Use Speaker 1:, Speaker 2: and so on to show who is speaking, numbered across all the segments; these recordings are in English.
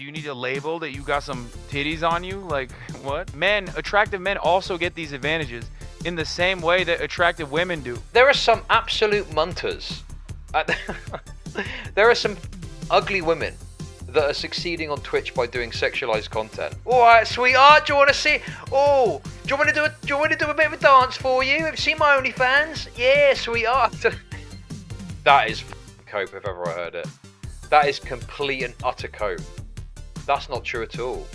Speaker 1: Do you need a label that you got some titties on you? Like, what? Men, attractive men also get these advantages in the same way that attractive women do.
Speaker 2: There are some absolute munters. There are some ugly women that are succeeding on Twitch by doing sexualized content. All right, sweetheart, do you want to see? Oh, do you want to do a bit of a dance for you? Have you seen my OnlyFans? Yeah, sweetheart. That is cope if ever I heard it. That is complete and utter cope. That's not true at all.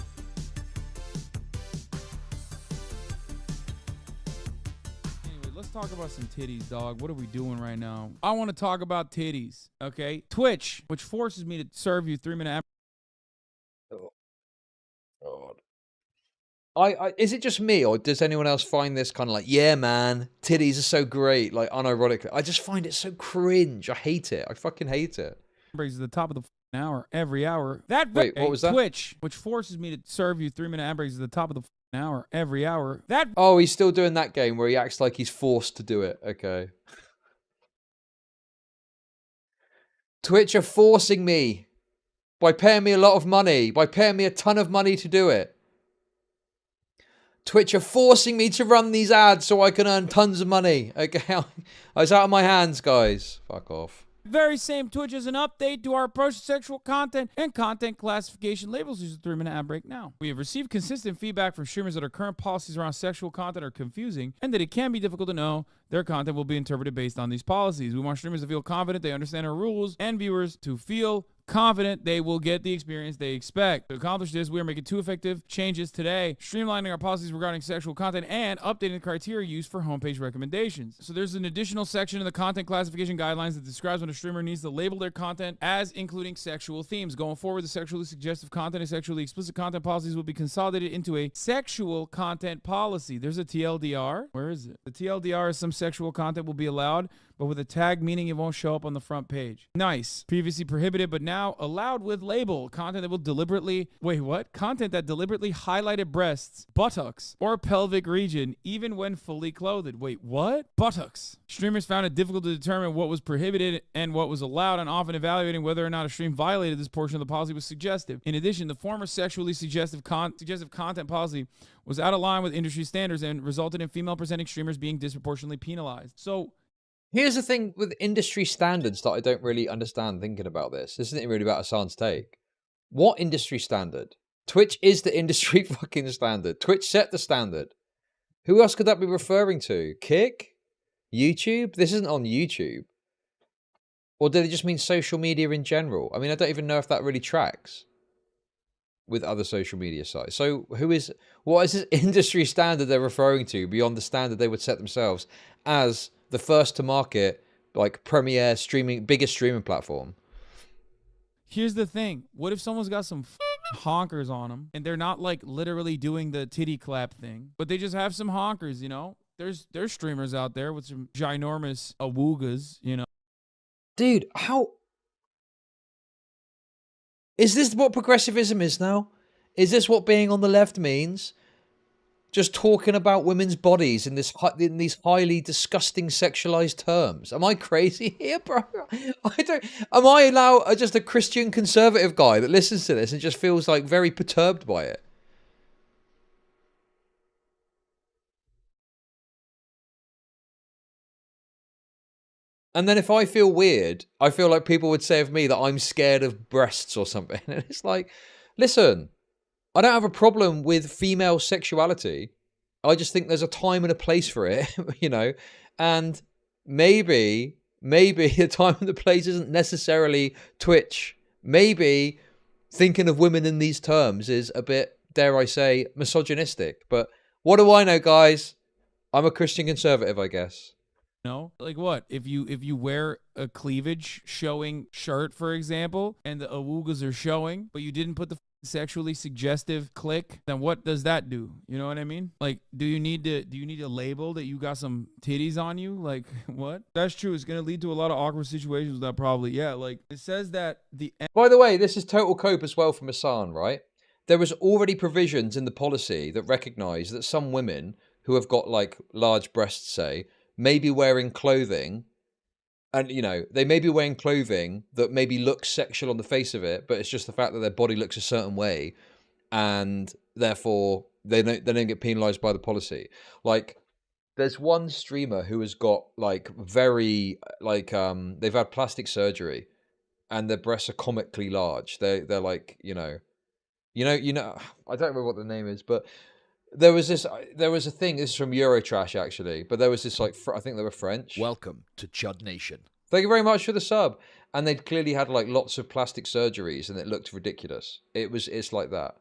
Speaker 3: Anyway, let's talk about some titties, dog. What are we doing right now? I want to talk about titties, okay? Twitch, which forces me to serve you 3-minute.
Speaker 2: Oh, God. Is it just me, or does anyone else find this kind of like, yeah, man, titties are so great, like unironically? I just find it so cringe. I hate it. I fucking hate it.
Speaker 3: Brings to the top of the hour every hour.
Speaker 2: Wait, what was that?
Speaker 3: Twitch, which forces me to serve you 3-minute ad breaks at the top of the hour every hour.
Speaker 2: Oh, he's still doing that game where he acts like he's forced to do it. Okay. Twitch are forcing me by paying me a lot of money, by paying me a ton of money to do it. Twitch are forcing me to run these ads so I can earn tons of money. Okay, it's out of my hands, guys. Fuck off.
Speaker 3: Very same Twitch is an update to our approach to sexual content and content classification labels. Use a 3-minute ad break now. We have received consistent feedback from streamers that our current policies around sexual content are confusing and that it can be difficult to know their content will be interpreted based on these policies. We want streamers to feel confident they understand our rules and viewers to feel confident they will get the experience they expect. To accomplish this, we are making 2 effective changes today, streamlining our policies regarding sexual content and updating the criteria used for homepage recommendations. So there's an additional section in the content classification guidelines that describes when a streamer needs to label their content as including sexual themes. Going forward, the sexually suggestive content and sexually explicit content policies will be consolidated into a sexual content policy. There's a TLDR. Where is it? The TLDR is some sexual content will be allowed, but with a tag meaning it won't show up on the front page. Nice. Previously prohibited, but now allowed with label. Content that will deliberately, wait, what? Content that deliberately highlighted breasts, buttocks, or pelvic region, even when fully clothed. Wait, what? Buttocks. Streamers found it difficult to determine what was prohibited and what was allowed, and often evaluating whether or not a stream violated this portion of the policy was suggestive. In addition, the former sexually suggestive content policy was out of line with industry standards and resulted in female presenting streamers being disproportionately penalized. So,
Speaker 2: here's the thing with industry standards that I don't really understand thinking about this. This isn't really about Hasan's take. What industry standard? Twitch is the industry fucking standard. Twitch set the standard. Who else could that be referring to? Kick? YouTube? This isn't on YouTube. Or did it just mean social media in general? I mean, I don't even know if that really tracks with other social media sites. So what is this industry standard they're referring to beyond the standard they would set themselves as the first to market, like premier streaming, biggest streaming platform?
Speaker 3: here's the thing. What if someone's got some honkers on them and they're not like literally doing the titty clap thing, but they just have some honkers, you know? There's streamers out there with some ginormous awoogas, you know?
Speaker 2: Dude, how... Is this what progressivism is now? Is this what being on the left means? Just talking about women's bodies in these highly disgusting sexualized terms. Am I crazy here, bro? Am I now just a Christian conservative guy that listens to this and just feels like very perturbed by it? And then if I feel weird, I feel like people would say of me that I'm scared of breasts or something. And it's like, listen, I don't have a problem with female sexuality. I just think there's a time and a place for it, you know? And maybe the time and the place isn't necessarily Twitch. Maybe thinking of women in these terms is a bit, dare I say, misogynistic. But what do I know, guys? I'm a Christian conservative, I guess.
Speaker 3: No, like what? If you wear a cleavage showing shirt, for example, and the awoogas are showing, but you didn't put the sexually suggestive click, then what does that do? You know what I mean? Like, do you need to label that you got some titties on you? Like, what? That's true. It's gonna lead to a lot of awkward situations with that, probably. Yeah, like it says that the...
Speaker 2: By the way, this is total cope as well from Hasan, right? There was already provisions in the policy that recognize that some women who have got like large breasts, say, may be wearing clothing And, you know, they may be wearing clothing that maybe looks sexual on the face of it, but it's just the fact that their body looks a certain way, and therefore they don't get penalized by the policy. Like, there's one streamer who has got like very like they've had plastic surgery, and their breasts are comically large. They're like, I don't remember what the name is, but there was a thing. This is from Eurotrash actually, but there was this like I think they were French.
Speaker 4: Welcome to Chud Nation.
Speaker 2: Thank you very much for the sub. And they'd clearly had like lots of plastic surgeries, and it looked ridiculous. It's like that.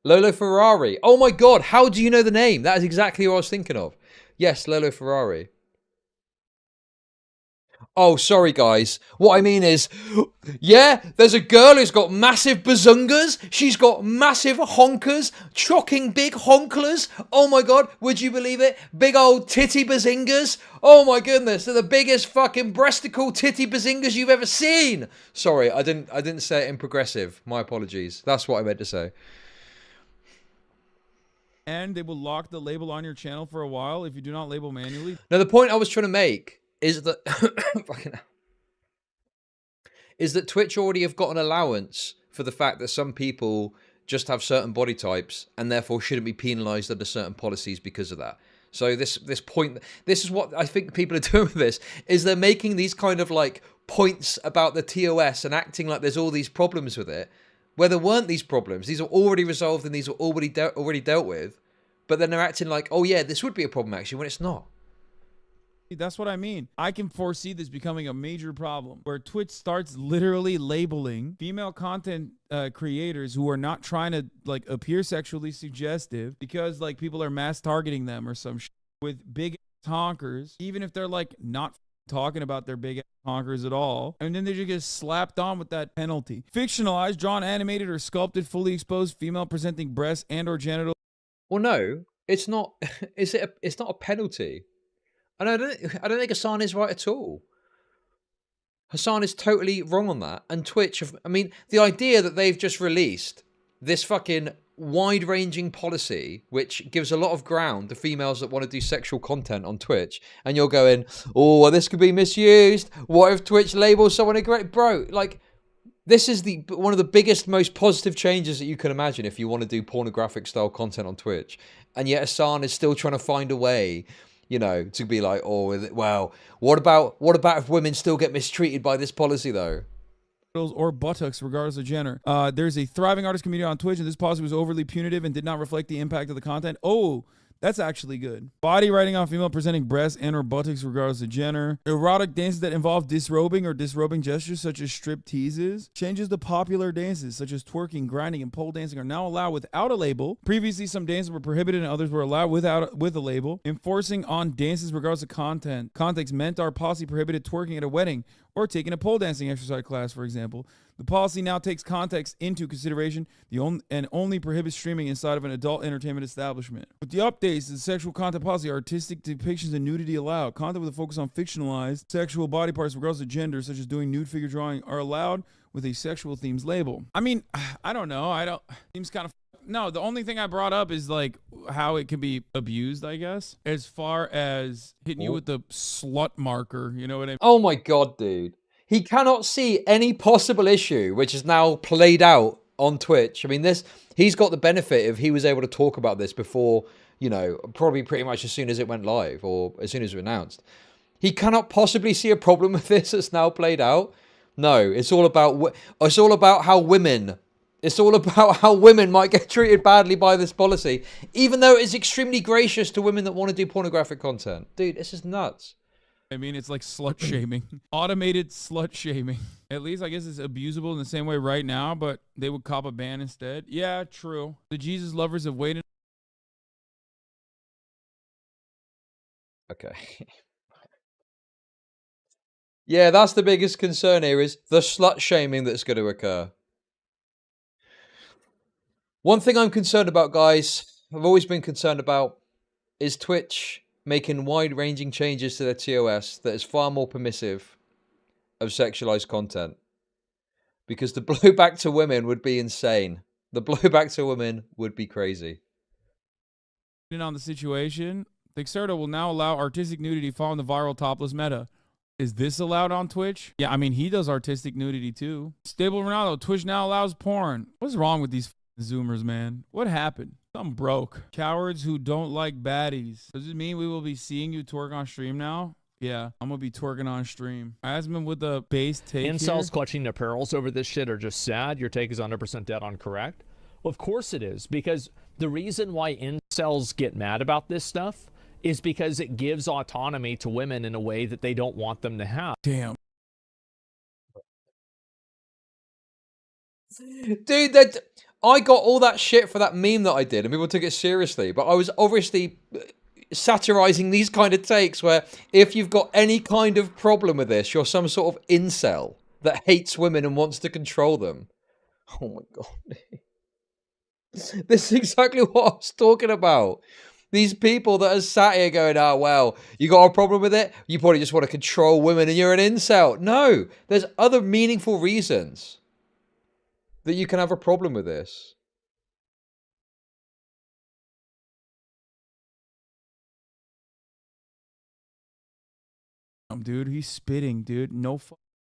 Speaker 2: Lolo Ferrari. Oh my god, how do you know the name? That is exactly what I was thinking of. Yes, Lolo Ferrari. Oh, sorry, guys. What I mean is, yeah, there's a girl who's got massive bazungas. She's got massive honkers, shocking big honklers. Oh my god, would you believe it? Big old titty bazingas. Oh my goodness, they're the biggest fucking breasticle titty bazingas you've ever seen. Sorry, I didn't say it in progressive. My apologies. That's what I meant to say.
Speaker 3: And they will lock the label on your channel for a while if you do not label manually.
Speaker 2: Now, the point I was trying to make is that Twitch already have got an allowance for the fact that some people just have certain body types and therefore shouldn't be penalized under certain policies because of that. So this is what I think people are doing with this, is they're making these kind of like points about the TOS and acting like there's all these problems with it, where there weren't these problems. These are already resolved and these are already dealt with, but then they're acting like, oh yeah, this would be a problem actually, when it's not.
Speaker 3: That's what I mean. I can foresee this becoming a major problem where Twitch starts literally labeling female content creators who are not trying to like appear sexually suggestive because like people are mass targeting them or some shit with big honkers, even if they're like not talking about their big honkers at all, and then they just get slapped on with that penalty. Fictionalized, drawn, animated, or sculpted, fully exposed female presenting breasts and or genital.
Speaker 2: Well, no, it's not. It's not a penalty. And I don't think Hasan is right at all. Hasan is totally wrong on that. And Twitch, I mean, the idea that they've just released this fucking wide-ranging policy, which gives a lot of ground to females that want to do sexual content on Twitch, and you're going, oh, well, this could be misused. What if Twitch labels someone a great bro? Like, this is one of the biggest, most positive changes that you can imagine if you want to do pornographic-style content on Twitch. And yet Hasan is still trying to find a way, you know, to be like, oh, well, what about if women still get mistreated by this policy, though?
Speaker 3: Or buttocks, regardless of gender. There's a thriving artist community on Twitch, and this policy was overly punitive and did not reflect the impact of the content. Oh, that's actually good. Body writing on female presenting breasts and or buttocks, regardless of gender. Erotic dances that involve disrobing or disrobing gestures, such as strip teases. Changes to popular dances, such as twerking, grinding, and pole dancing, are now allowed without a label. Previously, some dances were prohibited and others were allowed with a label. Enforcing on dances regardless of context meant our policy prohibited twerking at a wedding or taking a pole dancing exercise class, for example. The policy now takes context into consideration and only prohibits streaming inside of an adult entertainment establishment. With the updates to the sexual content policy, artistic depictions and nudity allowed. Content with a focus on fictionalized sexual body parts regardless of gender, such as doing nude figure drawing, are allowed with a sexual themes label. I mean, I don't know. Seems kind of... No, the only thing I brought up is like how it can be abused, I guess, as far as hitting you with the slut marker. You know what I mean?
Speaker 2: Oh my god, dude. He cannot see any possible issue which is now played out on Twitch. I mean, he's got the benefit of he was able to talk about this before, you know, probably pretty much as soon as it went live or as soon as it was announced. He cannot possibly see a problem with this that's now played out. No, it's all about how women might get treated badly by this policy, even though it is extremely gracious to women that want to do pornographic content. Dude, this is nuts.
Speaker 3: I mean, it's like slut shaming. Automated slut shaming. At least I guess it's abusable in the same way right now, but they would cop a ban instead. Yeah, true. The Jesus lovers have waited.
Speaker 2: Okay. Yeah, that's the biggest concern here, is the slut shaming that's going to occur. One thing I'm concerned about, guys, I've always been concerned about, is Twitch making wide-ranging changes to their TOS that is far more permissive of sexualized content. Because the blowback to women would be insane. The blowback to women would be crazy.
Speaker 3: On the situation, Dexerto will now allow artistic nudity following the viral topless meta. Is this allowed on Twitch? Yeah, I mean, he does artistic nudity too. Stable Ronaldo, Twitch now allows porn. What's wrong with these Zoomers, man? What happened? I'm broke. Cowards who don't like baddies. Does it mean we will be seeing you twerk on stream now? Yeah, I'm gonna be twerking on stream. Asman with the base take
Speaker 5: Incels
Speaker 3: here.
Speaker 5: clutching their pearls over this shit are just sad. Your take is 100% dead on correct. Well, of course it is, because the reason why incels get mad about this stuff is because it gives autonomy to women in a way that they don't want them to have.
Speaker 3: Damn.
Speaker 2: Dude, that I got all that shit for that meme that I did, and people took it seriously. But I was obviously satirizing these kind of takes where if you've got any kind of problem with this, you're some sort of incel that hates women and wants to control them. Oh my god. This is exactly what I was talking about. These people that are sat here going, oh, well, you got a problem with it? You probably just want to control women and you're an incel. No, there's other meaningful reasons that you can have a problem with this.
Speaker 3: Dude, he's spitting, dude. No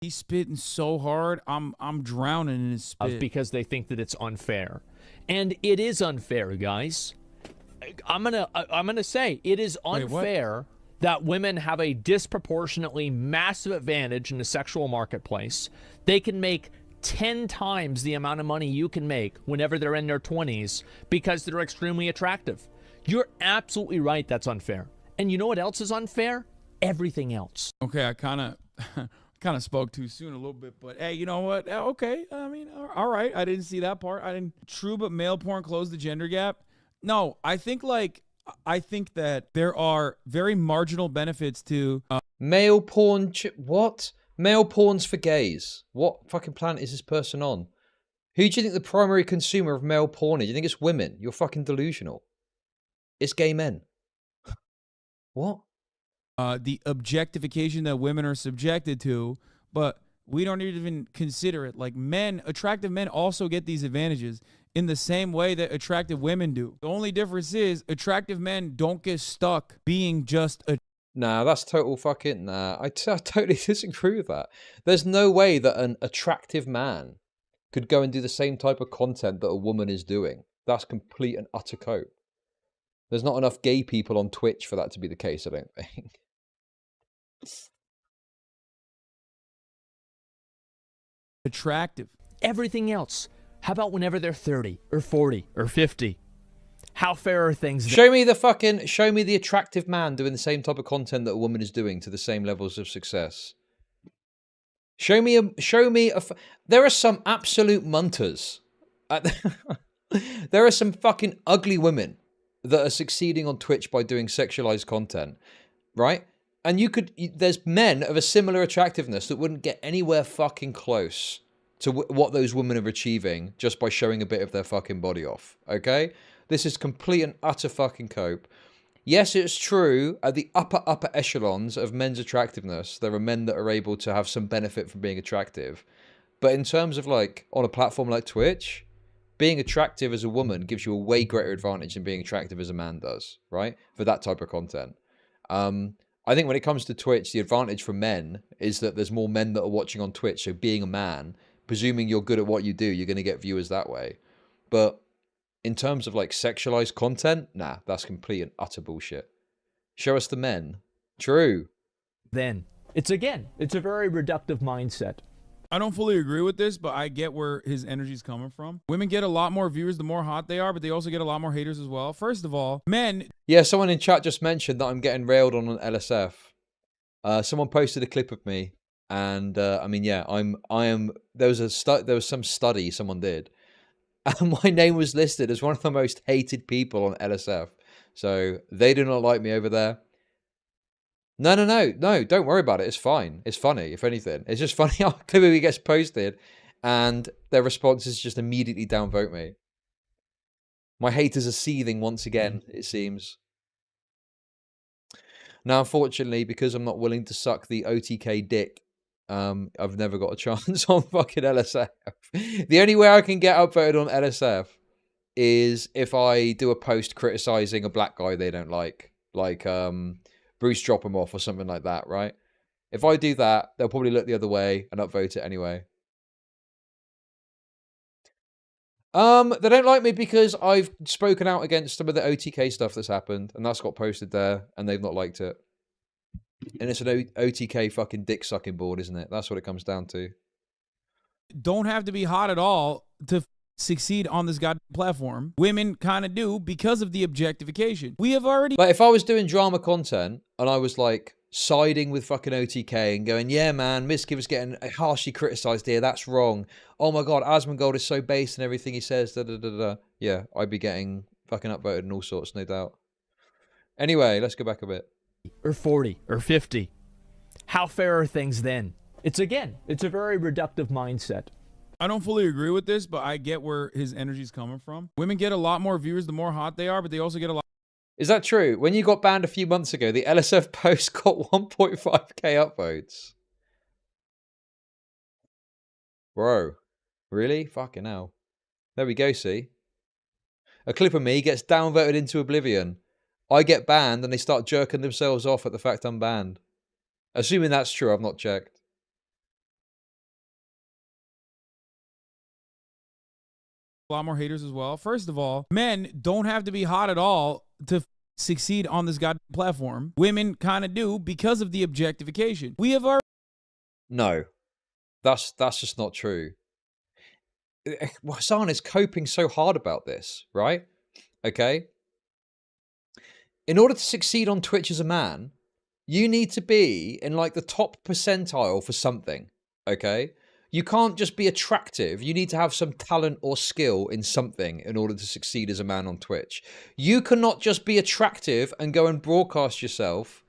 Speaker 3: he's spitting so hard. I'm drowning in his spit.
Speaker 5: Because they think that it's unfair. And it is unfair, guys. I'm gonna say it is unfair that women have a disproportionately massive advantage in the sexual marketplace. They can make 10 times the amount of money you can make whenever they're in their 20s because they're extremely attractive. You're absolutely right, that's unfair. And you know what else is unfair? Everything else.
Speaker 3: Okay, I kind of spoke too soon a little bit, but hey, you know what? Okay, I mean, all right. I didn't see that part. I didn't. True, but male porn closed the gender gap. No, I think that there are very marginal benefits to
Speaker 2: male porn. What? Male porn's for gays. What fucking planet is this person on? Who do you think the primary consumer of male porn is? You think it's women? You're fucking delusional. It's gay men. What?
Speaker 3: The objectification that women are subjected to, but we don't even consider it. Like men, attractive men also get these advantages in the same way that attractive women do. The only difference is attractive men don't get stuck being just a...
Speaker 2: Nah, that's total fucking... Nah, I totally disagree with that. There's no way that an attractive man could go and do the same type of content that a woman is doing. That's complete and utter cope. There's not enough gay people on Twitch for that to be the case, I don't think.
Speaker 3: Attractive.
Speaker 5: Everything else. How about whenever they're 30 or 40 or 50? How fair are things?
Speaker 2: Show me the attractive man doing the same type of content that a woman is doing to the same levels of success. There are some absolute munters. There are some fucking ugly women that are succeeding on Twitch by doing sexualized content, right? And there's men of a similar attractiveness that wouldn't get anywhere fucking close to what those women are achieving just by showing a bit of their fucking body off, okay? This is complete and utter fucking cope. Yes, it's true, at the upper echelons of men's attractiveness, there are men that are able to have some benefit from being attractive. But in terms of, like, on a platform like Twitch, being attractive as a woman gives you a way greater advantage than being attractive as a man does, right? For that type of content. I think when it comes to Twitch, the advantage for men is that there's more men that are watching on Twitch, so being a man, presuming you're good at what you do, you're going to get viewers that way. But in terms of like sexualized content, nah, that's complete and utter bullshit. Show us the men. True.
Speaker 5: Then it's a very reductive mindset.
Speaker 3: I don't fully agree with this, but I get where his energy's coming from. Women get a lot more viewers the more hot they are, but they also get a lot more haters as well. First of all, men...
Speaker 2: Yeah, someone in chat just mentioned that I'm getting railed on LSF. Someone posted a clip of me, and I mean, yeah, I am. There was some study someone did, and my name was listed as one of the most hated people on LSF. So they do not like me over there. No, don't worry about it. It's fine. It's funny, if anything. It's just funny how a clip of me gets posted and their response is just immediately downvote me. My haters are seething once again, it seems. Now, unfortunately, because I'm not willing to suck the OTK dick, I've never got a chance on fucking LSF. The only way I can get upvoted on LSF is if I do a post criticizing a black guy they don't like Bruce Drop him off or something like that, right? If I do that, they'll probably look the other way and upvote it anyway. They don't like me because I've spoken out against some of the OTK stuff that's happened, and that's got posted there, and they've not liked it. And it's an OTK fucking dick sucking board, isn't it? That's what it comes down to.
Speaker 3: Don't have to be hot at all to succeed on this goddamn platform. Women kind of do because of the objectification. We have already...
Speaker 2: Like, if I was doing drama content, and I was, like, siding with fucking OTK and going, yeah, man, Miski was getting harshly criticised here, that's wrong. Oh my god, Asmongold is so based in everything he says, da-da-da-da. Yeah, I'd be getting fucking upvoted and all sorts, no doubt. Anyway, let's go back a bit.
Speaker 5: Or 40 or 50. How fair are things then? It's a very reductive mindset.
Speaker 3: I don't fully agree with this, but I get where his energy's coming from. Women get a lot more viewers the more hot they are, but they also get a lot...
Speaker 2: Is that true? When you got banned a few months ago, the LSF post got 1.5k upvotes. Bro. Really? Fucking hell. There we go, see? A clip of me gets downvoted into oblivion. I get banned and they start jerking themselves off at the fact I'm banned. Assuming that's true, I've not checked.
Speaker 3: A lot more haters as well. First of all, men don't have to be hot at all to succeed on this goddamn platform. Women kind of do because of the objectification. We have already...
Speaker 2: No. That's just not true. Hasan is coping so hard about this, right? Okay? In order to succeed on Twitch as a man, you need to be in like the top percentile for something, okay? You can't just be attractive. You need to have some talent or skill in something in order to succeed as a man on Twitch. You cannot just be attractive and go and broadcast yourself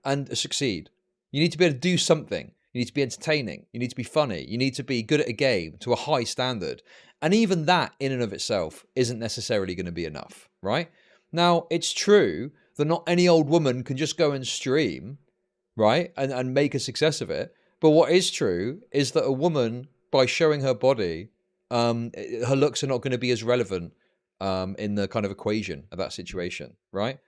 Speaker 2: and succeed. You need to be able to do something. You need to be entertaining. You need to be funny. You need to be good at a game to a high standard. And even that in and of itself isn't necessarily going to be enough, right? Now, it's true that not any old woman can just go and stream, right? And make a success of it. But what is true is that a woman, by showing her body, her looks are not going to be as relevant in the kind of equation of that situation, right?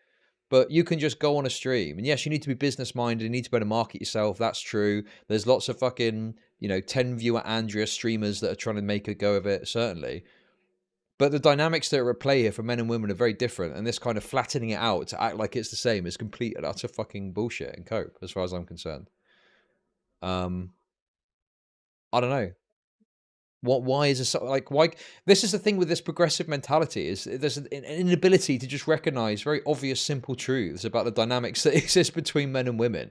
Speaker 2: But you can just go on a stream. And yes, you need to be business-minded. You need to be able to market yourself. That's true. There's lots of fucking, 10-viewer Andrea streamers that are trying to make a go of it, certainly. But the dynamics that are at play here for men and women are very different. And this kind of flattening it out to act like it's the same is complete and utter fucking bullshit and cope, as far as I'm concerned. I don't know. Why is this like, why? This is the thing with this progressive mentality, is there's an inability to just recognize very obvious, simple truths about the dynamics that exist between men and women.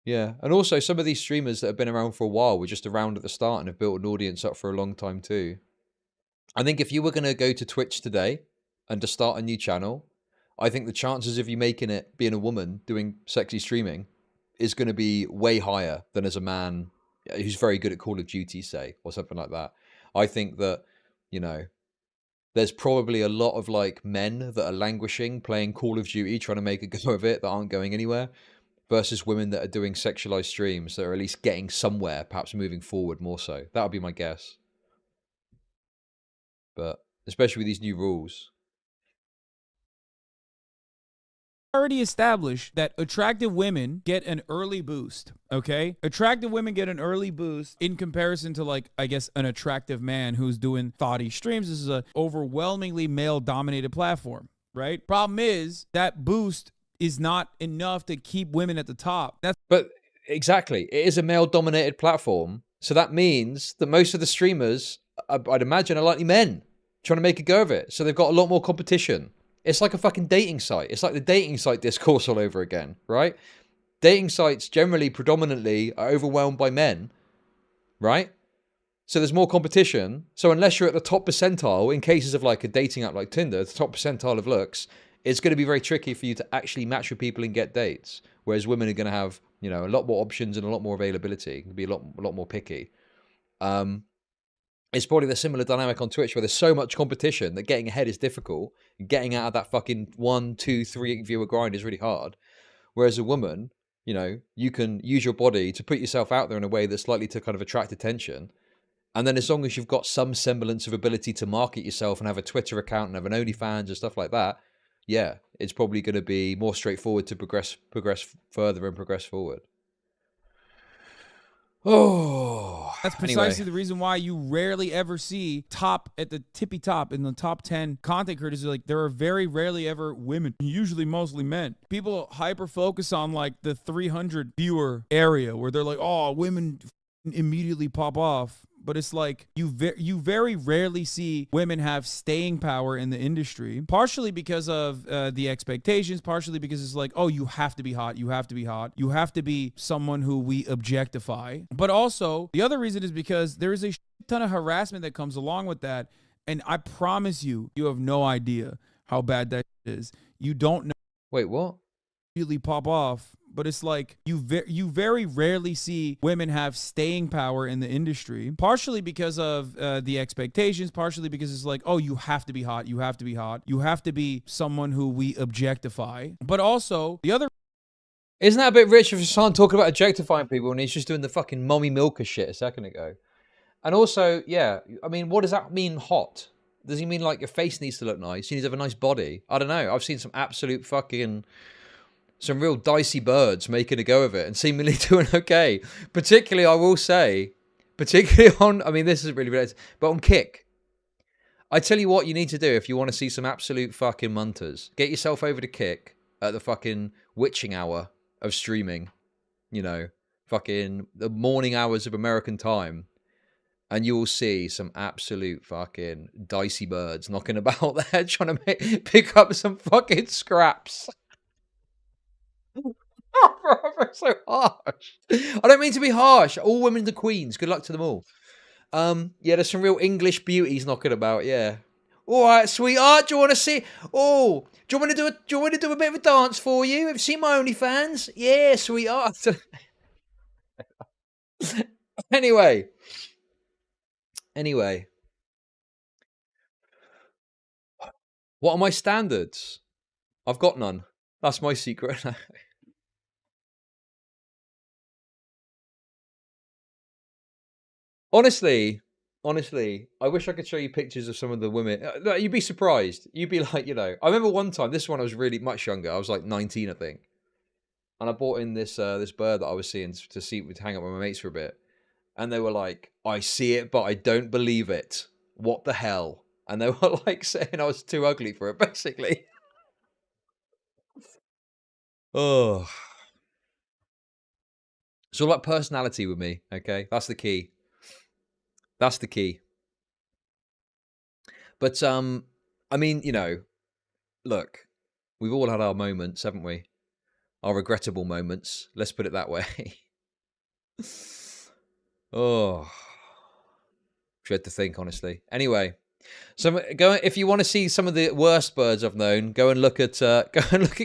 Speaker 2: Yeah, and also some of these streamers that have been around for a while were just around at the start and have built an audience up for a long time too. I think if you were going to go to Twitch today and to start a new channel, I think the chances of you making it being a woman doing sexy streaming is going to be way higher than as a man who's very good at Call of Duty, say, or something like that. I think that, there's probably a lot of like men that are languishing playing Call of Duty, trying to make a go of it, that aren't going anywhere, versus women that are doing sexualized streams that are at least getting somewhere, perhaps moving forward more so. That would be my guess. But especially with these new rules.
Speaker 3: Already established that attractive women get an early boost, okay? Attractive women get an early boost in comparison to, like, I guess, an attractive man who's doing thoughty streams. This is an overwhelmingly male-dominated platform, right? Problem is, that boost is not enough to keep women at the top.
Speaker 2: But exactly, it is a male-dominated platform, so that means that most of the streamers, I'd imagine, are likely men trying to make a go of it. So they've got a lot more competition. It's like a fucking dating site. It's like the dating site discourse all over again, right? Dating sites generally, predominantly, are overwhelmed by men, right? So there's more competition. So unless you're at the top percentile, in cases of like a dating app like Tinder, the top percentile of looks, it's going to be very tricky for you to actually match with people and get dates. Whereas women are going to have, a lot more options and a lot more availability. Can be a lot more picky. It's probably the similar dynamic on Twitch where there's so much competition that getting ahead is difficult. Getting out of that fucking 1, 2, 3 viewer grind is really hard. Whereas a woman, you can use your body to put yourself out there in a way that's likely to kind of attract attention. And then as long as you've got some semblance of ability to market yourself and have a Twitter account and have an OnlyFans and stuff like that, yeah, it's probably going to be more straightforward to progress further and progress forward. Oh,
Speaker 3: that's precisely the reason why you rarely ever see at the tippy top in the top 10 content creators. Like, there are very rarely ever women, usually mostly men. People hyper focus on like the 300 viewer area where they're like, oh, women immediately pop off. But it's like you very rarely see women have staying power in the industry, partially because of the expectations, partially because it's like, oh, you have to be hot, you have to be hot, you have to be someone who we objectify. But also, the other reason is because there is a ton of harassment that comes along with that. And I promise you, you have no idea how bad that is. You don't know.
Speaker 2: Wait, what?
Speaker 3: Really pop off. But it's like you very rarely see women have staying power in the industry, partially because of the expectations, partially because it's like, oh, you have to be hot, you have to be hot, you have to be someone who we objectify. But also, the other...
Speaker 2: Isn't that a bit rich of Hasan talking about objectifying people and he's just doing the fucking mommy milker shit a second ago? And also, yeah, I mean, what does that mean, hot? Does he mean like your face needs to look nice? You need to have a nice body? I don't know. I've seen some absolute fucking... some real dicey birds making a go of it and seemingly doing okay. Particularly, I will say, on, I mean, this isn't really related, but on Kick. I tell you what you need to do if you want to see some absolute fucking munters. Get yourself over to Kick at the fucking witching hour of streaming. You know, fucking the morning hours of American time. And you will see some absolute fucking dicey birds knocking about there trying to pick up some fucking scraps. Oh, so harsh. I don't mean to be harsh. All women are queens. Good luck to them all. Yeah, there's some real English beauties knocking about. Yeah. All right, sweetheart. Do you want to see? Oh, do you want to do a bit of a dance for you? Have you seen my OnlyFans? Yeah, sweetheart. Anyway. What are my standards? I've got none. That's my secret. Honestly, I wish I could show you pictures of some of the women. You'd be surprised. You'd be like, you know, I remember one time, this one I was really much younger. I was like 19, I think. And I brought in this this bird that I was seeing to hang out with my mates for a bit. And they were like, I see it, but I don't believe it. What the hell? And they were like saying I was too ugly for it, basically. Oh. It's all about personality with me, okay? That's the key. That's the key. But, I mean, you know, look, we've all had our moments, haven't we? Our regrettable moments. Let's put it that way. Oh. Dread to think, honestly. Anyway, so if you want to see some of the worst birds I've known, go and look at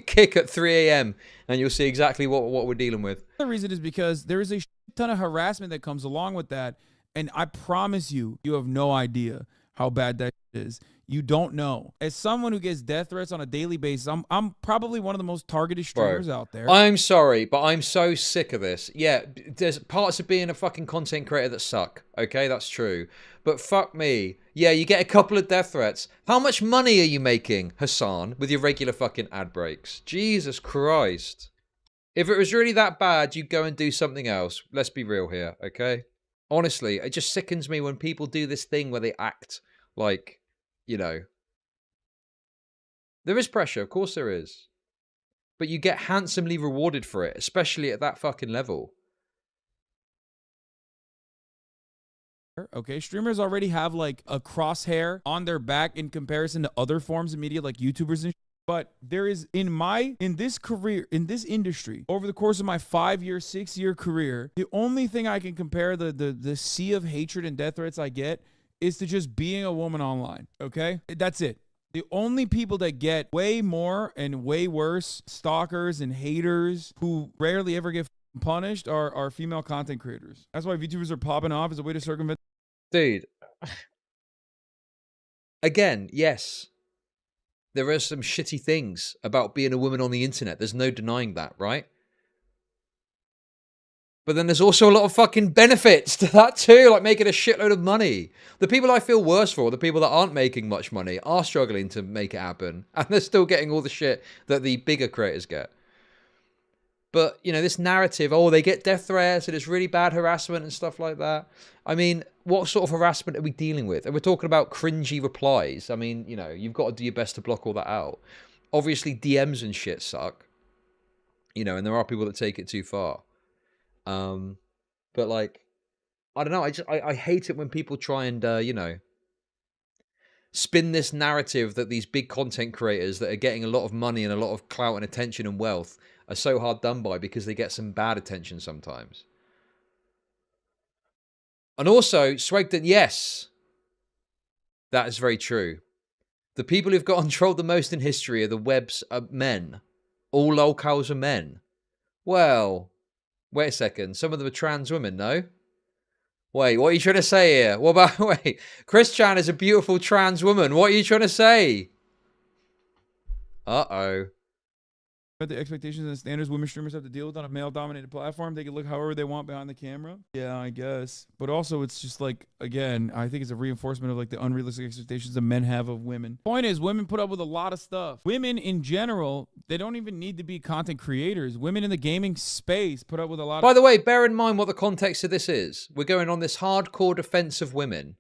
Speaker 2: Kick at 3 a.m. and you'll see exactly what we're dealing with.
Speaker 3: The reason is because there is a ton of harassment that comes along with that. And I promise you, you have no idea how bad that is. You don't know. As someone who gets death threats on a daily basis, I'm probably one of the most targeted streamers out there.
Speaker 2: I'm sorry, but I'm so sick of this. Yeah, there's parts of being a fucking content creator that suck. Okay, that's true. But fuck me. Yeah, you get a couple of death threats. How much money are you making, Hasan, with your regular fucking ad breaks? Jesus Christ. If it was really that bad, you'd go and do something else. Let's be real here, okay? Honestly, it just sickens me when people do this thing where they act like, you know, there is pressure, of course there is. But you get handsomely rewarded for it, especially at that fucking level.
Speaker 3: Okay, streamers already have like a crosshair on their back in comparison to other forms of media like YouTubers and but there is in this career, in this industry, over the course of my 5-year, 6-year career, the only thing I can compare the sea of hatred and death threats I get is to just being a woman online. Okay? That's it. The only people that get way more and way worse stalkers and haters who rarely ever get punished are female content creators. That's why VTubers are popping off as a way to circumvent.
Speaker 2: Dude. Again, yes. There are some shitty things about being a woman on the internet. There's no denying that, right? But then there's also a lot of fucking benefits to that too, like making a shitload of money. The people I feel worse for, the people that aren't making much money, are struggling to make it happen. And they're still getting all the shit that the bigger creators get. But, you know, this narrative, oh, they get death threats and it's really bad harassment and stuff like that. I mean, what sort of harassment are we dealing with? And we're talking about cringy replies. I mean, you know, you've got to do your best to block all that out. Obviously, DMs and shit suck. You know, and there are people that take it too far. But, like, I don't know. I hate it when people try and, you know, spin this narrative that these big content creators that are getting a lot of money and a lot of clout and attention and wealth are so hard done by because they get some bad attention sometimes. And also, Swegden, yes, that is very true. The people who've got controlled the most in history are the web's men. All lolcows are men. Well, wait a second. Some of them are trans women, no? Wait, what are you trying to say here? What about, wait, Chris Chan is a beautiful trans woman. What are you trying to say? Uh-oh.
Speaker 3: But the expectations and standards women streamers have to deal with on a male-dominated platform. They can look however they want behind the camera. Yeah, I guess. But also, it's just like, again, I think it's a reinforcement of like the unrealistic expectations that men have of women. Point is, women put up with a lot of stuff. Women in general, they don't even need to be content creators. Women in the gaming space put up with a lot.
Speaker 2: By the way, bear in mind what the context of this is. We're going on this hardcore defense of women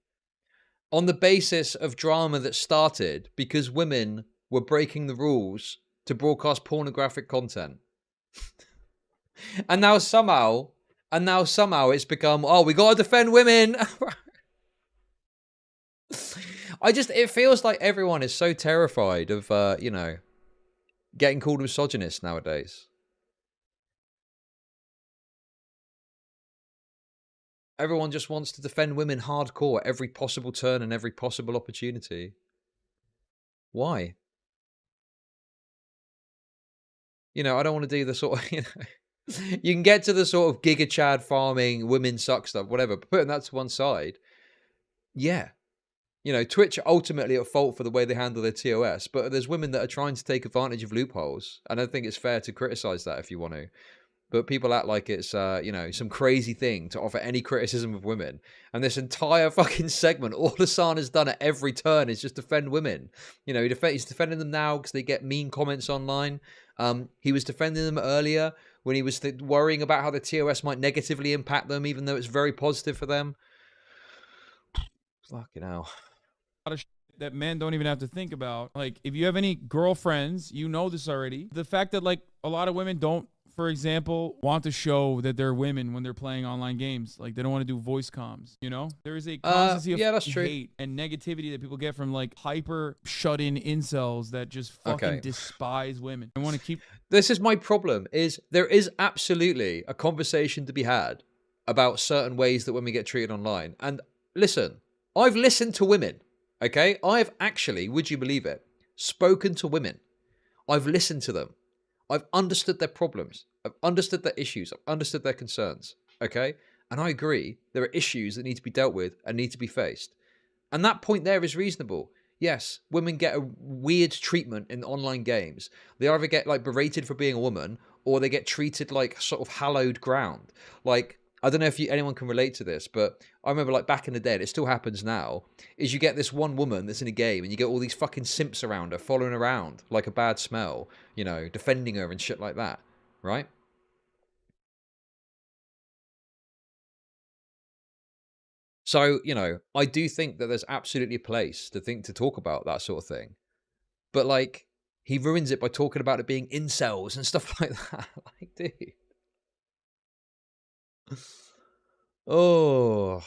Speaker 2: on the basis of drama that started because women were breaking the rules to broadcast pornographic content. and now somehow it's become, oh, we gotta defend women. It feels like everyone is so terrified of, you know, getting called misogynist nowadays. Everyone just wants to defend women hardcore at every possible turn and every possible opportunity. Why? You know, I don't want to do the sort of, you know, you can get to the sort of Giga Chad farming, women suck stuff, whatever, but putting that to one side, yeah. You know, Twitch are ultimately at fault for the way they handle their TOS, but there's women that are trying to take advantage of loopholes. I don't think it's fair to criticize that if you want to. But people act like it's, you know, some crazy thing to offer any criticism of women. And this entire fucking segment, all Hasan has done at every turn is just defend women. You know, he's defending them now because they get mean comments online. He was defending them earlier when he was worrying about how the TOS might negatively impact them, even though it's very positive for them. Fucking hell.
Speaker 3: A lot of shit that men don't even have to think about. Like, if you have any girlfriends, you know this already. The fact that, like, a lot of women don't, for example, want to show that they're women when they're playing online games. Like, they don't want to do voice comms, you know? There is a constancy of hate and negativity that people get from, like, hyper shut-in incels that just fucking despise women. I want to keep...
Speaker 2: This is my problem, is there is absolutely a conversation to be had about certain ways that women get treated online. And listen, I've listened to women, okay? I've actually, would you believe it, spoken to women. I've listened to them. I've understood their problems. I've understood their issues. I've understood their concerns. Okay? And I agree, there are issues that need to be dealt with and need to be faced. And that point there is reasonable. Yes, women get a weird treatment in online games. They either get, like, berated for being a woman, or they get treated like sort of hallowed ground. Like, I don't know if anyone can relate to this, but I remember, like, back in the day, and it still happens now, is you get this one woman that's in a game and you get all these fucking simps around her, following around like a bad smell, you know, defending her and shit like that, right? So, you know, I do think that there's absolutely a place to talk about that sort of thing. But, like, he ruins it by talking about it being incels and stuff like that. Like, dude. Oh.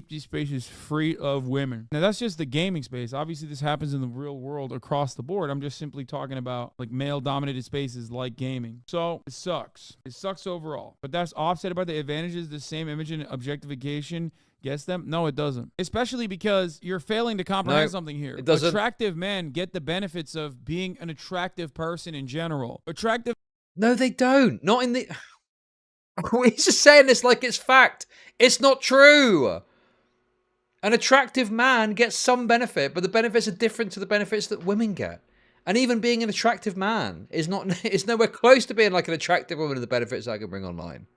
Speaker 3: These spaces free of women. Now that's just the gaming space. Obviously this happens in the real world across the board. I'm just simply talking about like male dominated spaces like gaming. So it sucks. It sucks overall. But that's offset by the advantages the same image and objectification gets them. No, it doesn't. Especially because you're failing to comprehend something here.
Speaker 2: It doesn't.
Speaker 3: Attractive men get the benefits of being an attractive person in general. Attractive.
Speaker 2: No, they don't. Not in the... He's just saying this like it's fact. It's not true. An attractive man gets some benefit, but the benefits are different to the benefits that women get. And even being an attractive man is nowhere close to being like an attractive woman and the benefits I can bring online.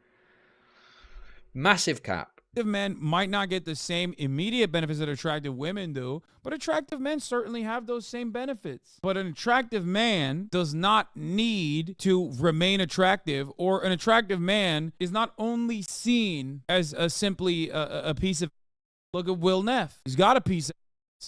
Speaker 2: Massive cap.
Speaker 3: Attractive men might not get the same immediate benefits that attractive women do, but attractive men certainly have those same benefits. But an attractive man does not need to remain attractive, or an attractive man is not only seen as simply a piece of... Look at Will Neff. He's got a piece of...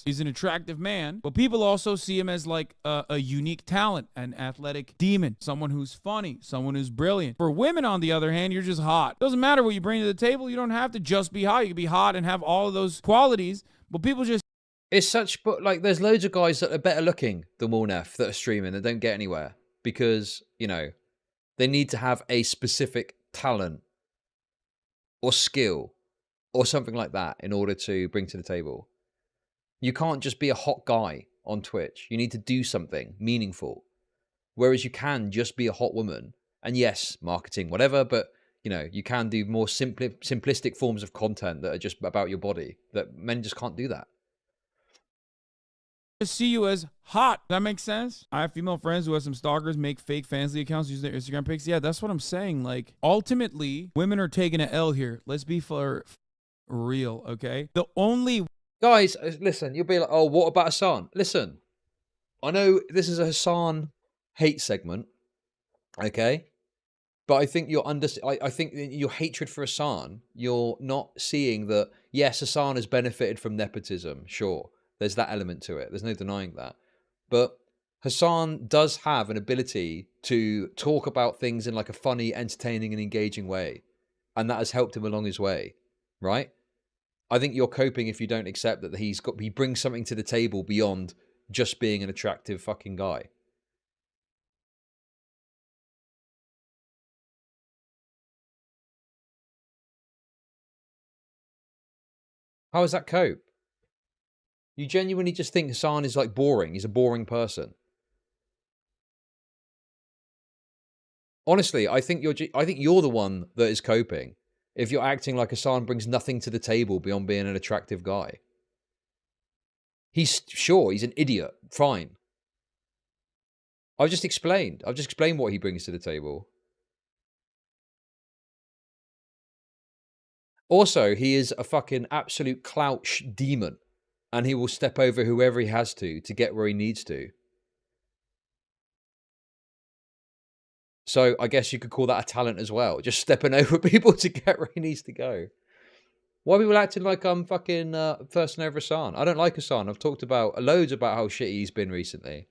Speaker 3: He's an attractive man, but people also see him as like a unique talent, an athletic demon, someone who's funny, someone who's brilliant. For women, on the other hand, you're just hot. Doesn't matter what you bring to the table. You don't have to just be hot. You can be hot and have all of those qualities, but people just...
Speaker 2: It's such, but like, there's loads of guys that are better looking than Will Neff that are streaming that don't get anywhere because, you know, they need to have a specific talent or skill or something like that in order to bring to the table. You can't just be a hot guy on Twitch. You need to do something meaningful. Whereas you can just be a hot woman. And yes, marketing, whatever, but, you know, you can do more simplistic forms of content that are just about your body. That men just can't do that.
Speaker 3: See you as hot. That makes sense. I have female friends who have some stalkers, make fake Fansly accounts, use their Instagram pics. Yeah, that's what I'm saying. Like, ultimately, women are taking an L here. Let's be for real, okay? The only...
Speaker 2: Guys, listen, you'll be like, oh, what about Hasan? Listen, I know this is a Hasan hate segment, okay? But I think I think your hatred for Hasan, you're not seeing that, yes, Hasan has benefited from nepotism, sure. There's that element to it. There's no denying that. But Hasan does have an ability to talk about things in like a funny, entertaining, and engaging way. And that has helped him along his way, right? I think you're coping if you don't accept that he brings something to the table beyond just being an attractive fucking guy. How is that cope? You genuinely just think Hasan is like boring. He's a boring person. Honestly, I think you're the one that is coping. If you're acting like Hasan brings nothing to the table beyond being an attractive guy. He's an idiot. Fine. I've just explained what he brings to the table. Also, he is a fucking absolute clouch demon. And he will step over whoever he has to get where he needs to. So I guess you could call that a talent as well. Just stepping over people to get where he needs to go. Why are people acting like I'm fucking thirsting over Hasan? I don't like Hasan. I've talked about loads about how shitty he's been recently.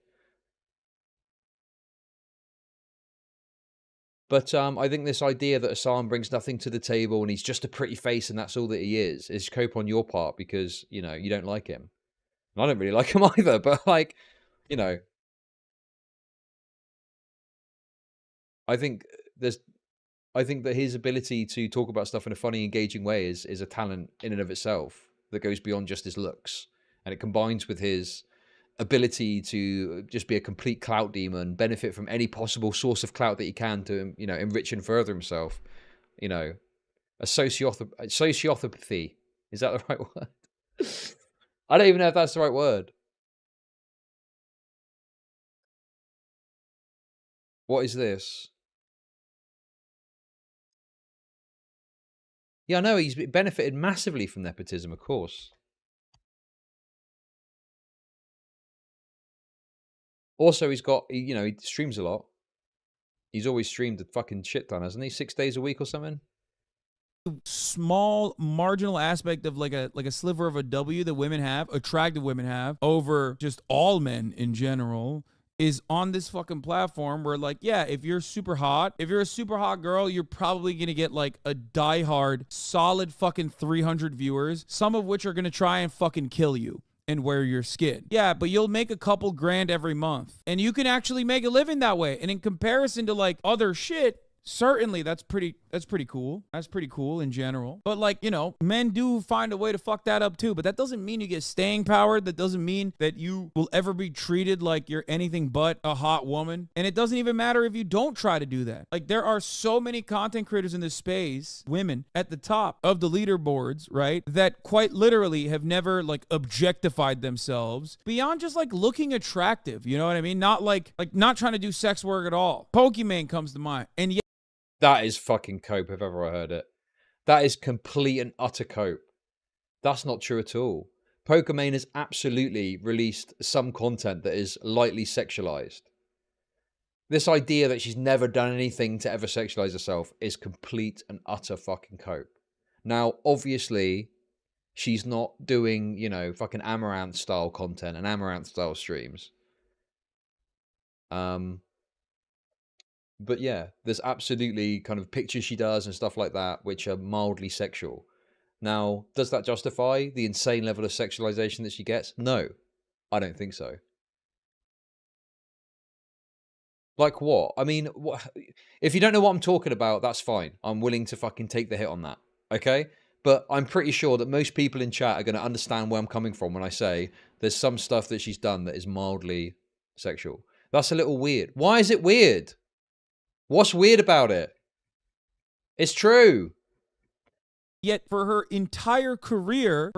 Speaker 2: But I think this idea that Hasan brings nothing to the table and he's just a pretty face and that's all that he is cope on your part because, you know, you don't like him. And I don't really like him either, but like, you know. I think that his ability to talk about stuff in a funny, engaging way is a talent in and of itself that goes beyond just his looks. And it combines with his ability to just be a complete clout demon, benefit from any possible source of clout that he can to, you know, enrich and further himself. You know, a sociopathy. Is that the right word? I don't even know if that's the right word. What is this? Yeah, I know he's benefited massively from nepotism, of course. Also, he streams a lot. He's always streamed a fucking shit ton, hasn't he? 6 days a week or something?
Speaker 3: Small marginal aspect of like a sliver of a W that women have, attractive women have, over just all men in general, is on this fucking platform where, like, yeah, if you're super hot, if you're a super hot girl, you're probably gonna get like a diehard solid fucking 300 viewers, some of which are gonna try and fucking kill you and wear your skin. Yeah, but you'll make a couple grand every month and you can actually make a living that way. And in comparison to like other shit, certainly that's pretty cool. That's pretty cool in general. But like, you know, men do find a way to fuck that up too. But that doesn't mean you get staying power. That doesn't mean that you will ever be treated like you're anything but a hot woman. And it doesn't even matter if you don't try to do that. Like, there are so many content creators in this space, women at the top of the leaderboards, right, that quite literally have never like objectified themselves beyond just like looking attractive. You know what I mean? Not like not trying to do sex work at all. Pokimane comes to mind. And yeah,
Speaker 2: that is fucking cope if ever I heard it. That is complete and utter cope. That's not true at all. Pokimane has absolutely released some content that is lightly sexualized. This idea that she's never done anything to ever sexualize herself is complete and utter fucking cope. Now, obviously, she's not doing, you know, fucking Amaranth style content and Amaranth style streams. But yeah, there's absolutely kind of pictures she does and stuff like that which are mildly sexual. Now, does that justify the insane level of sexualization that she gets? No, I don't think so. Like what? I mean, if you don't know what I'm talking about, that's fine. I'm willing to fucking take the hit on that, okay? But I'm pretty sure that most people in chat are going to understand where I'm coming from when I say there's some stuff that she's done that is mildly sexual. That's a little weird. Why is it weird? What's weird about it? It's true.
Speaker 3: Yet for her entire career,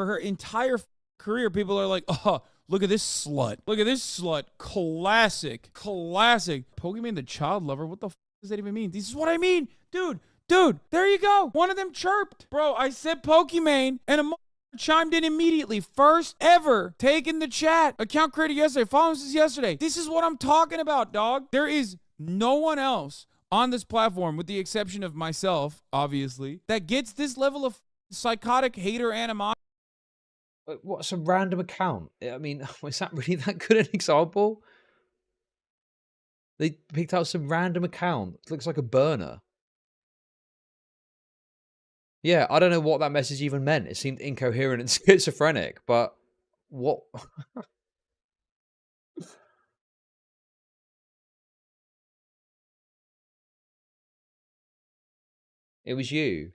Speaker 3: people are like, oh, look at this slut. Look at this slut. Classic. Pokimane the child lover. What the f does that even mean? This is what I mean. Dude, there you go. One of them chirped. Bro, I said Pokimane and a chimed in immediately. First ever take in the chat. Account created yesterday. Follow since yesterday. This is what I'm talking about, dog. There is no one else on this platform, with the exception of myself, obviously, that gets this level of psychotic hater animosity.
Speaker 2: What's a random account? I mean, is that really that good an example? They picked out some random account. It looks like a burner. Yeah, I don't know what that message even meant. It seemed incoherent and schizophrenic, but what? It was you.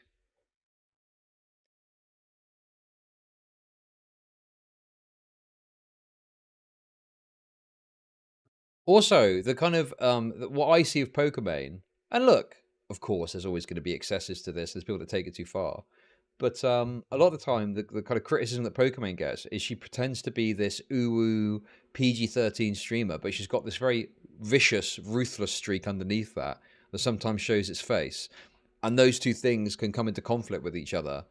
Speaker 2: Also, the kind of what I see of Pokimane, and look, of course, there's always going to be excesses to this. There's people that take it too far, but a lot of the time, the kind of criticism that Pokimane gets is she pretends to be this ooh PG-13 streamer, but she's got this very vicious, ruthless streak underneath that sometimes shows its face, and those two things can come into conflict with each other.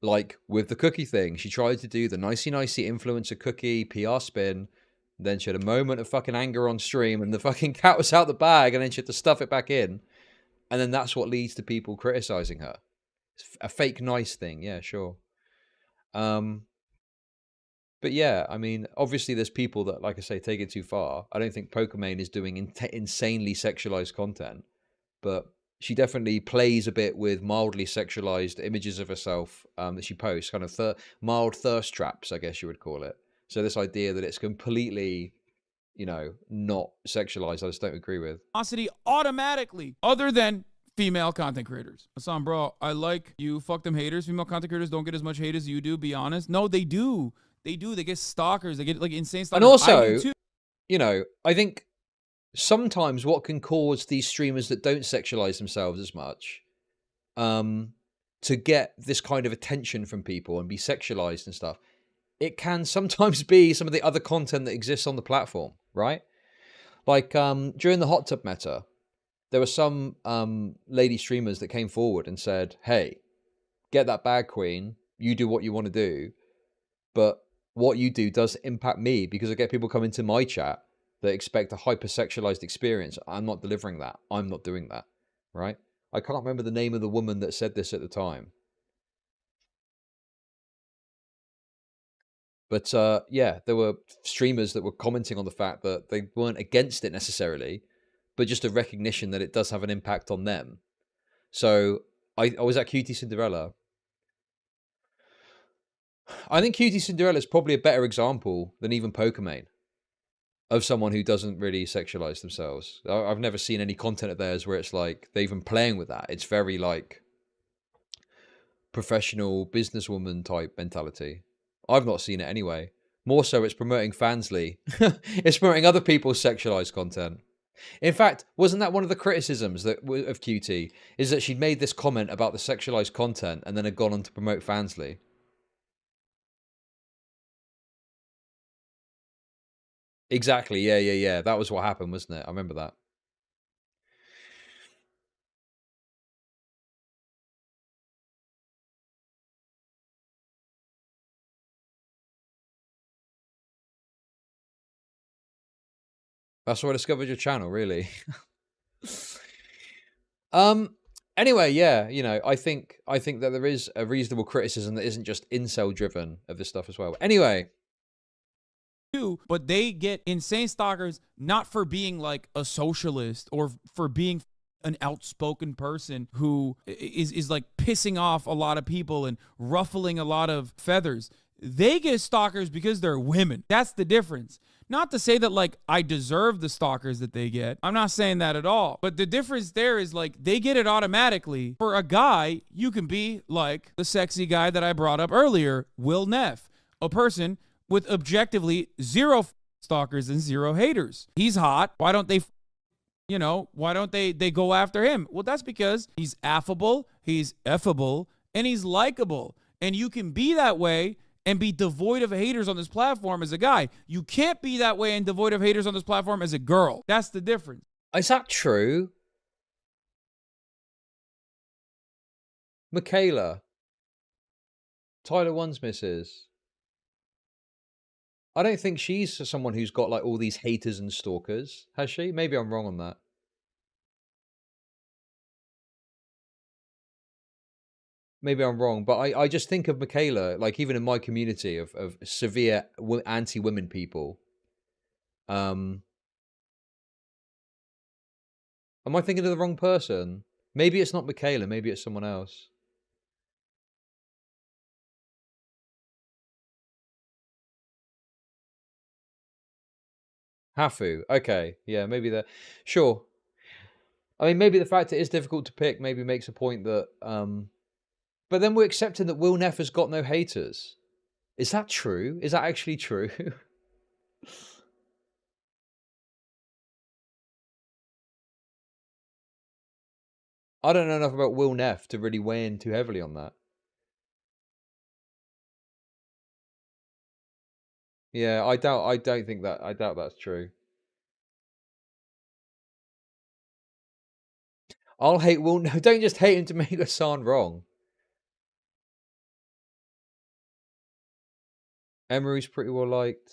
Speaker 2: Like with the cookie thing, she tried to do the nicey influencer cookie PR spin. Then she had a moment of fucking anger on stream and the fucking cat was out the bag and then she had to stuff it back in. And then that's what leads to people criticizing her. It's a fake nice thing. Yeah, sure. But yeah, I mean, obviously there's people that, like I say, take it too far. I don't think Pokimane is doing insanely sexualized content, but she definitely plays a bit with mildly sexualized images of herself that she posts, kind of mild thirst traps, I guess you would call it. So this idea that it's completely, you know, not sexualized, I just don't agree with.
Speaker 3: Automatically, other than female content creators. Hasan, bro, I like you. Fuck them haters. Female content creators don't get as much hate as you do, be honest. No, they do. They do. They get stalkers. They get like insane stalkers.
Speaker 2: And also, you know, I think sometimes what can cause these streamers that don't sexualize themselves as much to get this kind of attention from people and be sexualized and stuff, it can sometimes be some of the other content that exists on the platform, right? Like during the hot tub meta, there were some lady streamers that came forward and said, hey, get that bag, queen. You do what you want to do. But what you do does impact me because I get people coming to my chat that expect a hypersexualized experience. I'm not delivering that. I'm not doing that, right? I can't remember the name of the woman that said this at the time. But yeah, there were streamers that were commenting on the fact that they weren't against it necessarily, but just a recognition that it does have an impact on them. So I was at Cutie Cinderella. I think Cutie Cinderella is probably a better example than even Pokimane. of someone who doesn't really sexualize themselves. I've never seen any content of theirs where it's like they've been playing with that. It's very like professional businesswoman type mentality. I've not seen it anyway. More so, it's promoting Fansly. It's promoting other people's sexualized content. In fact, wasn't that one of the criticisms that of QT, is that she'd made this comment about the sexualized content and then had gone on to promote Fansly? Exactly. Yeah. That was what happened, wasn't it? I remember that. That's where I discovered your channel, really. Anyway, yeah, you know, I think that there is a reasonable criticism that isn't just incel driven of this stuff as well. Anyway,
Speaker 3: but they get insane stalkers not for being like a socialist or for being an outspoken person who is like pissing off a lot of people and ruffling a lot of feathers. They get stalkers because they're women. That's the difference. Not to say that like I deserve the stalkers that they get. I'm not saying that at all. But the difference there is like they get it automatically. For a guy, you can be like the sexy guy that I brought up earlier, Will Neff, a person with objectively zero stalkers and zero haters. He's hot. Why don't they, you know, why don't they go after him? Well, that's because he's affable, he's effable, and he's likable. And you can be that way and be devoid of haters on this platform as a guy. You can't be that way and devoid of haters on this platform as a girl. That's the difference.
Speaker 2: Is that true? Michaela. Tyler One's missus. I don't think she's someone who's got like all these haters and stalkers, has she? Maybe I'm wrong on that. Maybe I'm wrong, but I just think of Michaela, like even in my community of severe anti-women people. Am I thinking of the wrong person? Maybe it's not Michaela, maybe it's someone else. Hafu. Okay. Yeah, maybe that. Sure. I mean, maybe the fact it is difficult to pick maybe makes a point that... But then we're accepting that Will Neff has got no haters. Is that true? Is that actually true? I don't know enough about Will Neff to really weigh in too heavily on that. Yeah, I doubt that's true. I'll hate Will. No, don't just hate him to make Hasan wrong. Emery's pretty well liked.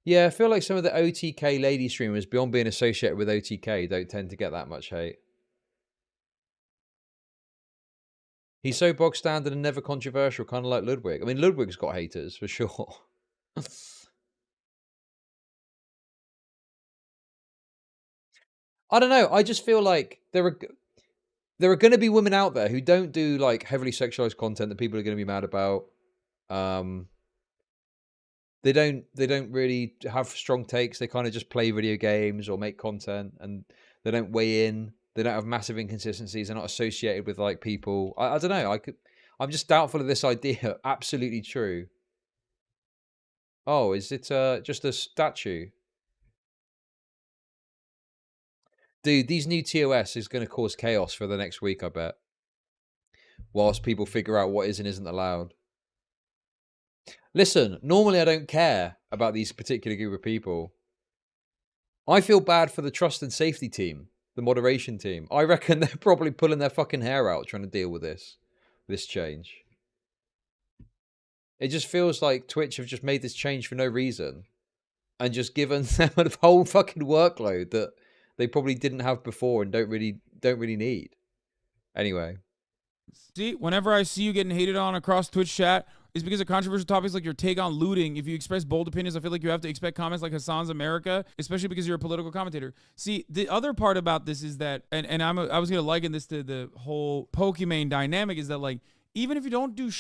Speaker 2: Yeah, I feel like some of the OTK lady streamers, beyond being associated with OTK, don't tend to get that much hate. He's so bog standard and never controversial, kind of like Ludwig. I mean, Ludwig's got haters, for sure. I don't know. I just feel like there are going to be women out there who don't do like heavily sexualized content that people are going to be mad about. They don't really have strong takes. They kind of just play video games or make content, and they don't weigh in. They don't have massive inconsistencies. They're not associated with like people. I don't know. I'm just doubtful of this idea. Absolutely true. Oh, is it just a statue? Dude, these new TOS is going to cause chaos for the next week, I bet. Whilst people figure out what is and isn't allowed. Listen, normally I don't care about these particular group of people. I feel bad for the trust and safety team, the moderation team. I reckon they're probably pulling their fucking hair out trying to deal with this change. It just feels like Twitch have just made this change for no reason and just given them a whole fucking workload that they probably didn't have before and don't really need. Anyway.
Speaker 3: See, whenever I see you getting hated on across Twitch chat, it's because of controversial topics like your take on looting. If you express bold opinions, I feel like you have to expect comments like Hasan's America, especially because you're a political commentator. See, the other part about this is that, and I was going to liken this to the whole Pokimane dynamic, is that like, even if you don't do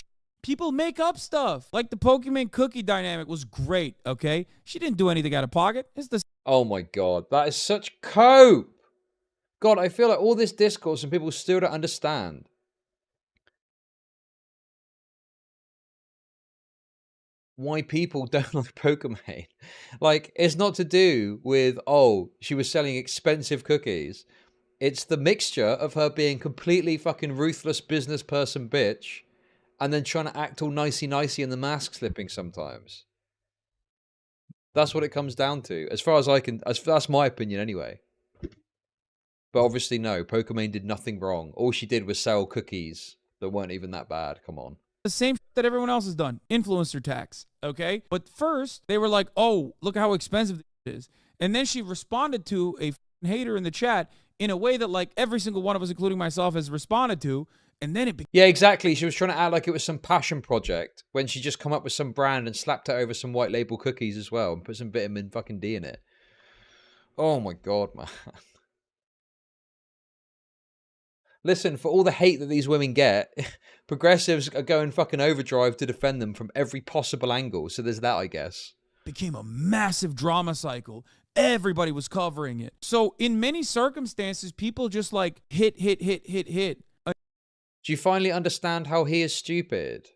Speaker 3: People make up stuff. Like the Pokimane cookie dynamic was great, okay? She didn't do anything out of pocket. It's the
Speaker 2: Oh my god, that is such cope. God, I feel like all this discourse and people still don't understand. Why people don't like Pokimane. Like, it's not to do with, oh, she was selling expensive cookies. It's the mixture of her being completely fucking ruthless business person bitch and then trying to act all nicey-nicey and the mask slipping sometimes. That's what it comes down to. As far as I can... That's my opinion anyway. But obviously, no. Pokimane did nothing wrong. All she did was sell cookies that weren't even that bad. Come on.
Speaker 3: the same that everyone else has done. Influencer tax, okay? But first, they were like, oh, look how expensive it is. And then she responded to a hater in the chat in a way that, like, every single one of us, including myself, has responded to. And then it
Speaker 2: yeah, exactly. She was trying to act like it was some passion project when she just come up with some brand and slapped it over some white label cookies as well and put some vitamin fucking D in it. Oh my God, man. Listen, for all the hate that these women get, progressives are going fucking overdrive to defend them from every possible angle. So there's that, I guess.
Speaker 3: Became a massive drama cycle. Everybody was covering it. So in many circumstances, people just like hit.
Speaker 2: Do you finally understand how he is stupid?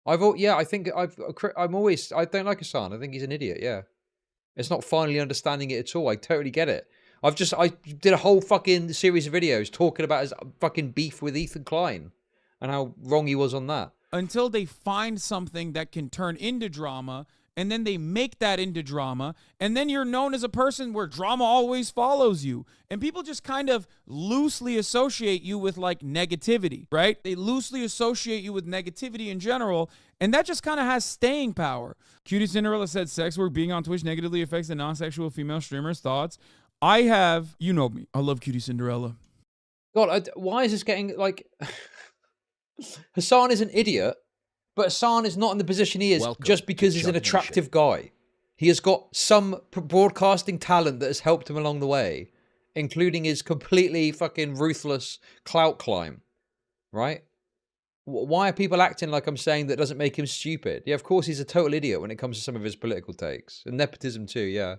Speaker 2: I don't like Hasan. I think he's an idiot. Yeah, it's not finally understanding it at all. I totally get it. I did a whole fucking series of videos talking about his fucking beef with Ethan Klein and how wrong he was on that.
Speaker 3: Until they find something that can turn into drama, and then they make that into drama, and then you're known as a person where drama always follows you. And people just kind of loosely associate you with, like, negativity, right? They loosely associate you with negativity in general, and that just kind of has staying power. Cutie Cinderella said sex work being on Twitch negatively affects the non-sexual female streamers' thoughts. I have, you know me, I love Cutie Cinderella.
Speaker 2: God, why is this getting, like... Hasan is an idiot, but Hasan is not in the position he is just because he's an attractive guy. He has got some broadcasting talent that has helped him along the way, including his completely fucking ruthless clout climb, right? Why are people acting like I'm saying that doesn't make him stupid? Yeah, of course he's a total idiot when it comes to some of his political takes. And nepotism too, yeah.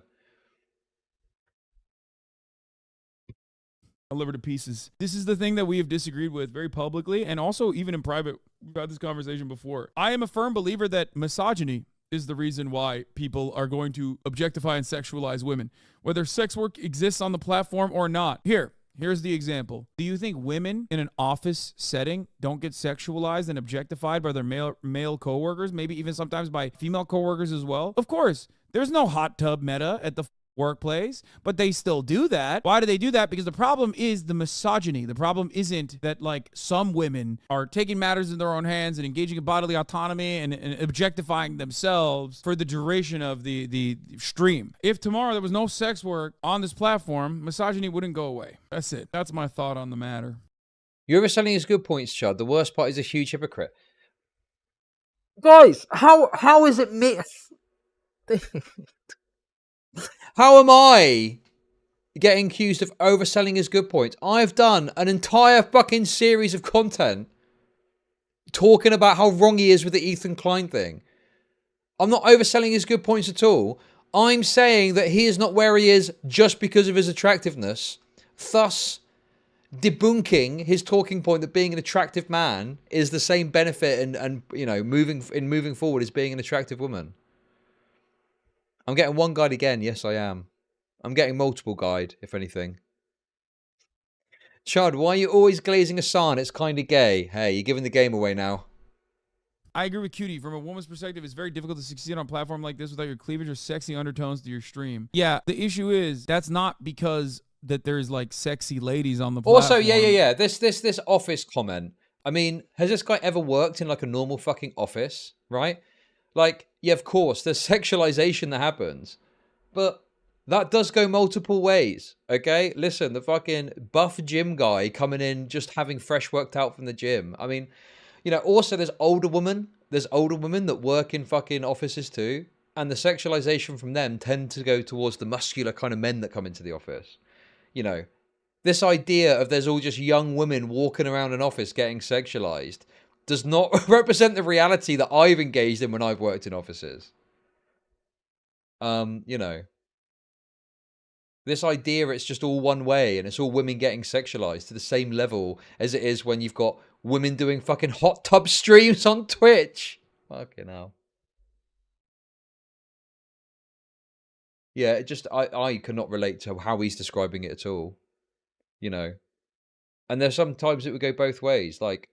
Speaker 3: I'll live her to pieces. This is the thing that we have disagreed with very publicly, and also even in private. We've had this conversation before. I am a firm believer that misogyny is the reason why people are going to objectify and sexualize women, whether sex work exists on the platform or not. Here's the example. Do you think women in an office setting don't get sexualized and objectified by their male coworkers, maybe even sometimes by female coworkers as well? Of course. There's no hot tub meta at the workplace, but they still do that. Why do they do that? Because the problem is the misogyny. The problem isn't that, like, some women are taking matters in their own hands and engaging in bodily autonomy and objectifying themselves for the duration of the stream. If tomorrow there was no sex work on this platform, misogyny wouldn't go away. That's it. That's my thought on the matter.
Speaker 2: You're overselling his good points, Chud. The worst part is a huge hypocrite. Guys, how is it myth? How am I getting accused of overselling his good points? I've done an entire fucking series of content talking about how wrong he is with the Ethan Klein thing. I'm not overselling his good points at all. I'm saying that he is not where he is just because of his attractiveness, thus debunking his talking point that being an attractive man is the same benefit and you know, moving forward as being an attractive woman. I'm getting one guide again. Yes, I am. I'm getting multiple guide, if anything. Chud, why are you always glazing Hasan? It's kind of gay. Hey, you're giving the game away now.
Speaker 3: I agree with Cutie. From a woman's perspective, it's very difficult to succeed on a platform like this without your cleavage or sexy undertones to your stream. Yeah, the issue is that's not because that there's, like, sexy ladies on the platform.
Speaker 2: Also, yeah. This office comment. I mean, has this guy ever worked in, like, a normal fucking office, right? Like, yeah, of course, there's sexualization that happens, but that does go multiple ways, okay? Listen, the fucking buff gym guy coming in just having fresh worked out from the gym. I mean, you know, also there's older women that work in fucking offices too, and the sexualization from them tend to go towards the muscular kind of men that come into the office. You know, This idea of there's all just young women walking around an office getting sexualized does not represent the reality that I've engaged in when I've worked in offices. You know, this idea it's just all one way and it's all women getting sexualized to the same level as it is when you've got women doing fucking hot tub streams on Twitch. Fucking hell. Yeah, it just, I cannot relate to how he's describing it at all. You know, and there's sometimes it would go both ways. Like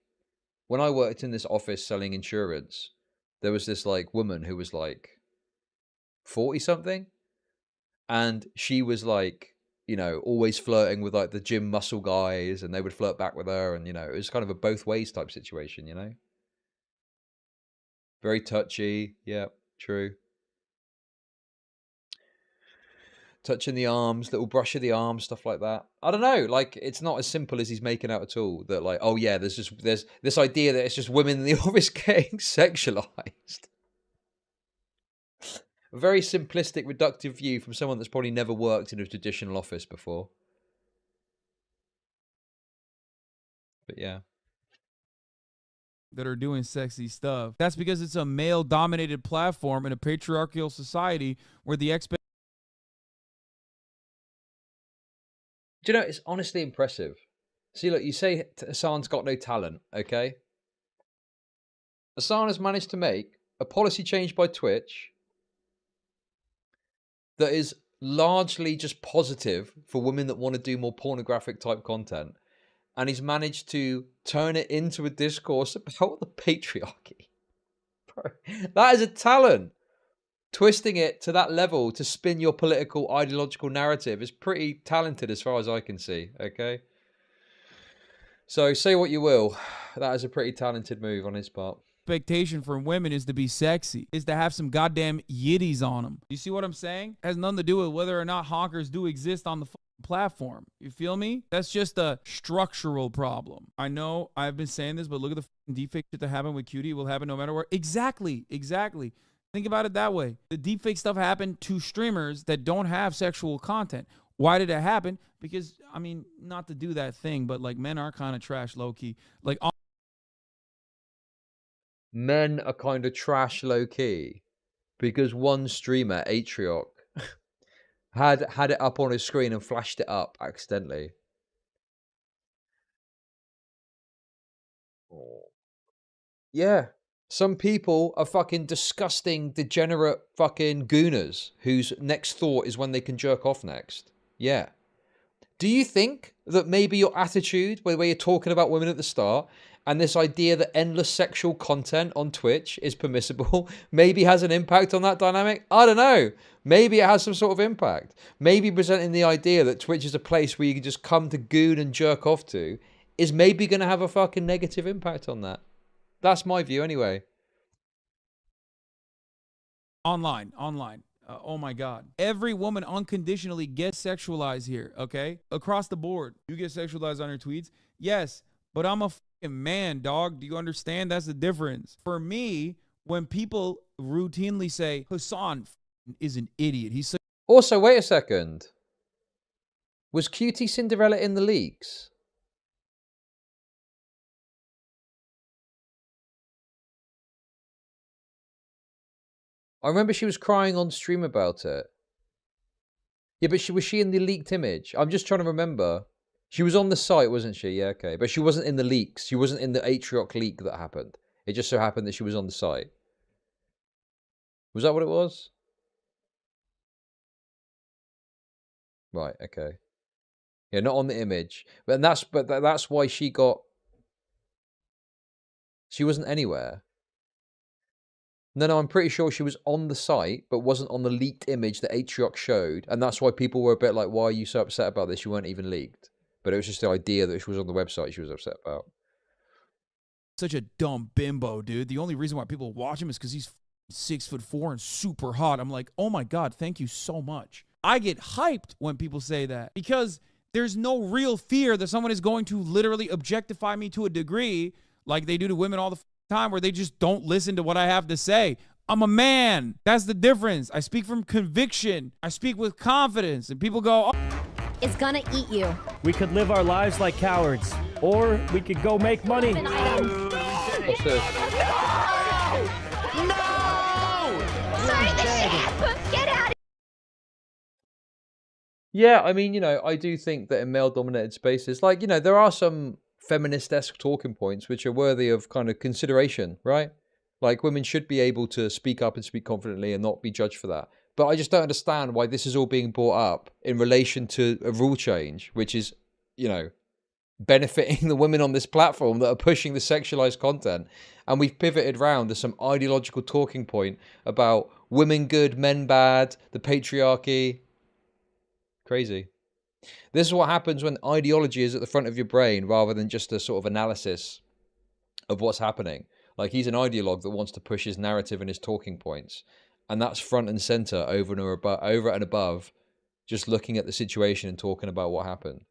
Speaker 2: when I worked in this office selling insurance, there was this like woman who was like 40 something, and she was like, you know, always flirting with like the gym muscle guys, and they would flirt back with her, and you know, it was kind of a both ways type situation, you know. Very touchy. Yeah, true. Touching the arms, little brush of the arms, stuff like that. I don't know. Like, it's not as simple as he's making out at all. That like, oh yeah, there's this idea that it's just women in the office getting sexualized. A very simplistic, reductive view from someone that's probably never worked in a traditional office before. But yeah.
Speaker 3: That are doing sexy stuff. That's because it's a male-dominated platform in a patriarchal society where the
Speaker 2: Do you know, it's honestly impressive. See, look, you say Hasan's got no talent, okay? Hasan has managed to make a policy change by Twitch that is largely just positive for women that want to do more pornographic type content. And he's managed to turn it into a discourse about the patriarchy. Bro, that is a talent. Twisting it to that level to spin your political ideological narrative is pretty talented as far as I can see, okay? So say what you will, that is a pretty talented move on his part.
Speaker 3: expectation from women is to be sexy, is to have some goddamn yitties on them. You see what I'm saying? It has nothing to do with whether or not honkers do exist on the platform. You feel me? That's just a structural problem. I know I've been saying this, but look at the deepfake shit that happened with Cutie. It will happen no matter where. Exactly. Think about it that way. The deepfake stuff happened to streamers that don't have sexual content. Why did it happen? Because, I mean, not to do that thing, but like men are kind of trash low-key. Like,
Speaker 2: men are kind of trash low-key because one streamer, Atrioc, had it up on his screen and flashed it up accidentally. Yeah. Some people are fucking disgusting, degenerate fucking gooners whose next thought is when they can jerk off next. Yeah. Do you think that maybe your attitude, where you're talking about women at the start, and this idea that endless sexual content on Twitch is permissible, maybe has an impact on that dynamic? I don't know. Maybe it has some sort of impact. Maybe presenting the idea that Twitch is a place where you can just come to goon and jerk off to is maybe going to have a fucking negative impact on that. That's my view anyway.
Speaker 3: Online. Oh my God. Every woman unconditionally gets sexualized here, okay? Across the board. You get sexualized on your tweets? Yes, but I'm a fucking man, dog. Do you understand? That's the difference. For me, when people routinely say, Hasan is an idiot. He's
Speaker 2: also, wait a second. Was Cutie Cinderella in the leaks? I remember she was crying on stream about it. Yeah, but was she in the leaked image? I'm just trying to remember. She was on the site, wasn't she? Yeah, okay. But she wasn't in the leaks. She wasn't in the Atrioc leak that happened. It just so happened that she was on the site. Was that what it was? Right, okay. Yeah, not on the image. But that's why she wasn't anywhere. No, I'm pretty sure she was on the site, but wasn't on the leaked image that Atrioc showed. And that's why people were a bit like, why are you so upset about this? You weren't even leaked. But it was just the idea that she was on the website she was upset about.
Speaker 3: such a dumb bimbo, dude. The only reason why people watch him is because he's 6'4" and super hot. I'm like, oh my God, thank you so much. I get hyped when people say that because there's no real fear that someone is going to literally objectify me to a degree like they do to women all the time where they just don't listen to what I have to say. I'm a man. That's the difference. I speak from conviction. I speak with confidence. And people go, oh.
Speaker 6: is gonna eat you.
Speaker 7: We could live our lives like cowards, or we could go make money.
Speaker 2: What's this?
Speaker 6: Sorry, the ship! Get out of
Speaker 2: Yeah, I mean, you know, I do think that in male-dominated spaces, like, you know, there are some feminist-esque talking points which are worthy of kind of consideration, right? Like, women should be able to speak up and speak confidently and not be judged for that. But I just don't understand why this is all being brought up in relation to a rule change, which is, you know, benefiting the women on this platform that are pushing the sexualized content. And we've pivoted round to some ideological talking point about women good, men bad, the patriarchy. Crazy. This is what happens when ideology is at the front of your brain rather than just a sort of analysis of what's happening. Like, he's an ideologue that wants to push his narrative and his talking points. And that's front and center over and above just looking at the situation and talking about what happened.